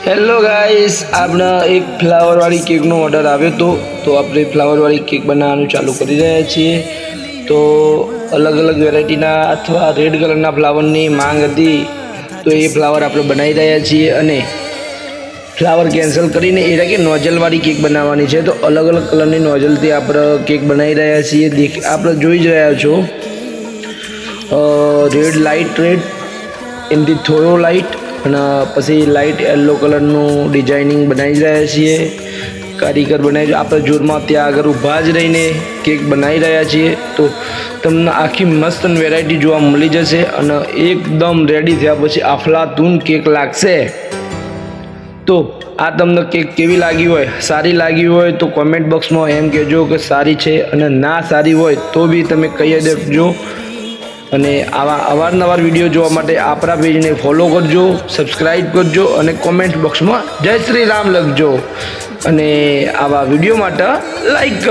Hello guys, આપણે એક ફ્લાવરવાળી કેકનો order આવ્યો હતો, તો આપણે ફ્લાવરવાળી કેક બનાવવાનું ચાલુ કરી રહ્યા છીએ। તો અલગ અલગ વેરાયટીના અથવા રેડ કલરના ફ્લાવરની માંગ હતી, તો એ ફ્લાવર આપણે બનાવી રહ્યા છીએ। અને ફ્લાવર કેન્સલ કરીને એટલે કે નોઝલવાળી કેક બનાવવાની છે, તો અલગ અલગ કલરની નોઝલથી આપણે કેક બનાવી રહ્યા છીએ। આપણે જોઈ જ રહ્યા છો, રેડ લાઇટ રેડ, એનાથી થોડો લાઇટ અને પછી લાઇટ યલો કલરનું ડિઝાઇનિંગ બનાવી રહ્યા છીએ। કારીગર બનાવી આપણે જોરમાં ત્યાં આગળ ઊભા જ રહીને કેક બનાવી રહ્યા છીએ। તો તમને આખી મસ્ત વેરાયટી જોવા મળી જશે અને એકદમ રેડી થયા પછી અફલાતૂન કેક લાગશે। તો આ તમને કેક કેવી લાગી હોય, સારી લાગી હોય તો કોમેન્ટ બોક્સમાં એમ કહેજો કે સારી છે, અને ના સારી હોય તો બી તમે કહી દેજો। અને આવા અવારનવાર વિડીયો જોવા માટે આપણા પેજને ફોલો કરજો, સબસ્ક્રાઈબ કરજો અને કોમેન્ટ બોક્સમાં જય શ્રી રામ લખજો, અને આવા વિડીયો માટે લાઈક કરજો।